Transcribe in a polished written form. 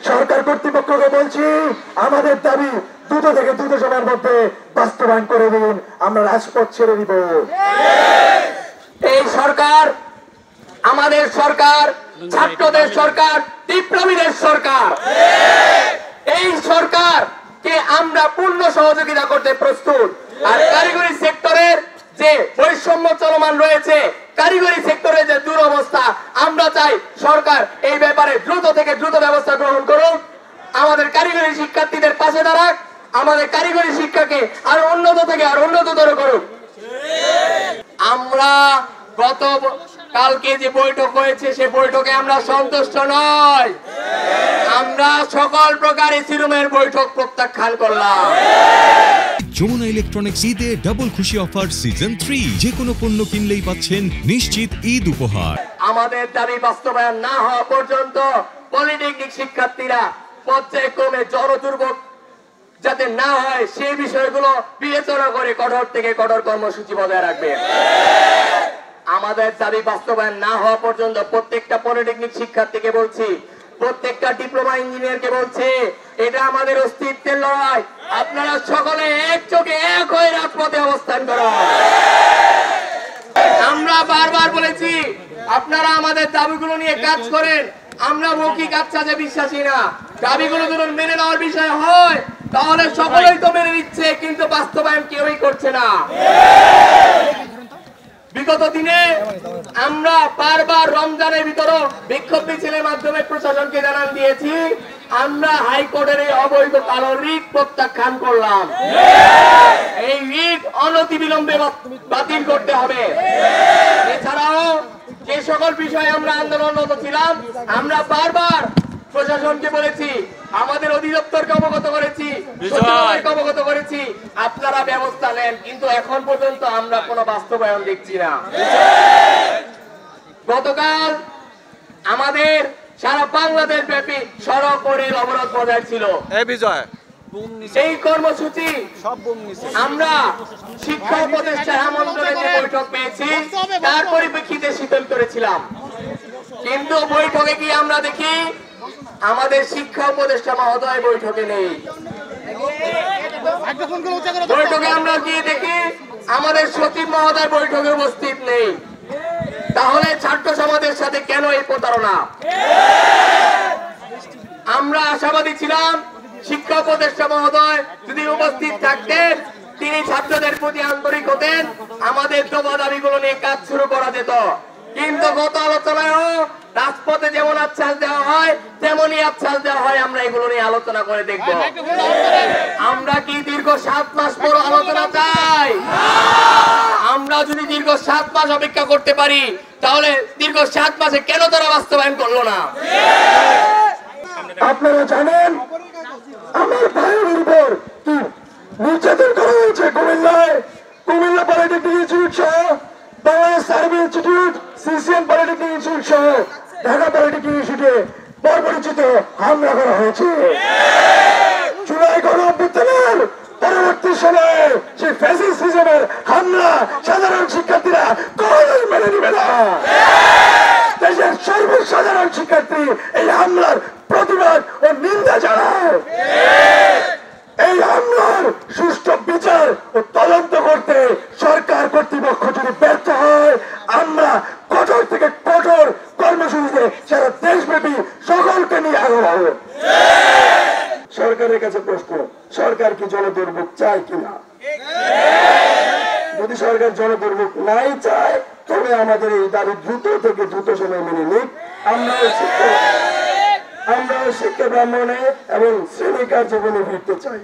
সরকার কর্তৃপক্ষকে বলছি, আমাদের দাবি দ্রুত থেকে দ্রুত সময়ের মধ্যে বাস্তবায়ন করে দিন, আমরা রাজপথ ছেড়ে দিব। এই সরকার আমাদের সরকার, ছাত্রদের সরকার, বিপ্লবীদের সরকার। এই সরকারকে আমরা পূর্ণ সহযোগিতা করতে প্রস্তুত। আর কারিগরি সেক্টরের যে বৈষম্য চলমান রয়েছে, কারিগরি সেক্টরের যে দুরবস্থা, আমরা চাই সরকার এই ব্যাপারে দ্রুত থেকে দ্রুত ব্যবস্থা গ্রহণ করুন, আমাদের কারিগরি শিক্ষার্থীদের পাশে দাঁড়াক, আমাদের কারিগরি শিক্ষাকে আরো উন্নত থেকে আরো উন্নততর করুক। আমরা গত কালকে যে বৈঠক হয়েছে সে বৈঠকে আমরা সন্তুষ্ট নয়, আমরা সকল প্রকার এসি রুমের বৈঠক প্রত্যাখ্যান করলাম। যমুনা ইলেকট্রনিক্স ঈদে ডাবল খুশি অফার সিজন 3, যে কোনো পণ্য কিনলেই পাচ্ছেন নিশ্চিত ঈদ উপহার। আমাদের দাবি বাস্তবায়ন না হওয়া পর্যন্ত পলিটেকনিক শিক্ষার্থীরা পর্যায়ক্রমে জনদুর্ভোগ যাতে না হয় সেই বিষয়গুলো বিবেচনা করে কঠোর থেকে কঠোর কর্মসূচি বজায় রাখবে। আমাদের দাবি বাস্তবায়ন না হওয়া পর্যন্ত প্রত্যেকটা পলিটেকনিক শিক্ষার্থীকে বলছি, প্রত্যেকটা ডিপ্লোমা ইঞ্জিনিয়ারকে বলছি, এটা আমাদের অস্তিত্বের লড়াই। আপনারা সকলে একযোগে এক হয়ে রাজপথে অবস্থান করুন। আমরা বারবার বলেছি আপনারা আমাদের দাবিগুলো নিয়ে কাজ করেন, আমরা মৌখিক আশ্বাসে বিশ্বাসী না। দাবিগুলো যদি মেনে নেওয়ার বিষয় হয় তাহলে সকলেই তো মেনে নিচ্ছে, কিন্তু বাস্তবায়ন কেউই করছে না। বিগত দিনে আমরা বারবার রমজানের ভিতরে বিক্ষোভ মিছিলের মাধ্যমে প্রশাসনকে জানান দিয়েছি, আমরা হাইকোর্টের এই অবৈধ কালো রিট প্রত্যাখ্যান করলাম। এই রিট অনতিবিলম্বে বাতিল করতে হবে। এছাড়াও যে সকল বিষয়ে আমরা আন্দোলনরত ছিলাম, আমরা বারবার প্রশাসনকে বলেছি, আমাদের অধিদপ্তরকে অবগত করেছি, সচিবালয়কে অবগত করেছি, আপনারা ব্যবস্থা নেন, কিন্তু এখন পর্যন্ত আমরা কোনো বাস্তবায়ন দেখছি না। গতকাল আমাদের সারা বাংলাদেশ ব্যাপী সড়ক ও রেল অবরোধ বজায় ছিল। এই কর্মসূচি আমরা শিক্ষা উপদেষ্টার আমন্ত্রণে যে বৈঠক পেয়েছি তার পরিপ্রেক্ষিতে শিথিল করেছিলাম, কিন্তু বৈঠকে গিয়ে আমরা দেখি আমাদের শিক্ষা উপদেষ্টা মহোদয় বৈঠকে নেই। বৈঠকে আমরা গিয়ে দেখি আমাদের সচিব মহোদয় বৈঠকে উপস্থিত নেই। তাহলে ছাত্র সমাজের সাথে কেন এই প্রতারণা? আমরা আশাবাদী ছিলাম শিক্ষা উপদেষ্টা মহোদয় যদি উপস্থিত থাকতেন, তিনি ছাত্রদের প্রতি আন্তরিক হতেন, আমাদের দাবিগুলো নিয়ে কাজ শুরু করা যেত। কিন্তু গত আলোচনায়ও রাজপথে যেমন আশ্বাস দেওয়া হয় তেমনই আশ্বাস দেওয়া হয়, আমরা এগুলো নিয়ে আলোচনা করে দেখব। আমরা কি দীর্ঘ 7 মাস পর আলোচনা চাই? আমরা যদি দীর্ঘ 7 মাস অপেক্ষা করতে পারি তাহলে দীর্ঘ 7 মাসে কেন তারা বাস্তবায়ন করলো না? আপনারা জানেন আমার ভাইয়ের উপর কি নির্যাতন করা হয়েছে কুমিল্লায়। কুমিল্লা পলিটেকনিক ইনস্টিটিউট সহ Bangladesh service institute, CCM polytechnic institute সহ ঢাকা পলিটেকনিক ইনস্টিটিউটে পরিচিত হামলা করা হয়েছে। জুলাই গণঅভ্যুত্থানের পরবর্তী সময়ে সেই ফ্যাসিস্ট সিজনের হামলা সাধারণ শিক্ষার্থীরা কোনোদিন মেনে নিবে না। দেশের সর্বসাধারণ শিক্ষার্থী এই হামলার প্রতিবাদ ও নিন্দা জানায়। এই হামলার সুষ্ঠু বিচার ও তদন্ত করতে সরকার কর্তৃপক্ষ যদি ব্যর্থ হয়, আমরা কঠোর থেকে কঠোর কর্মসূচিতে সারা দেশব্যাপী সকলকে নিয়ে আগাবো। সরকারের কাছে প্রশ্ন, সরকার কি জনদুর্ভোগ চায় কিনা? যদি সরকার জনদুর্ভোগ নাই চায় তবে আমাদের এই দাবি দ্রুত থেকে দ্রুত সময় মেনে নিক। আমরাও শিক্ষা ব্রাহ্মণে এবং শ্রেণী কার্যক্রমে ফিরতে চাই।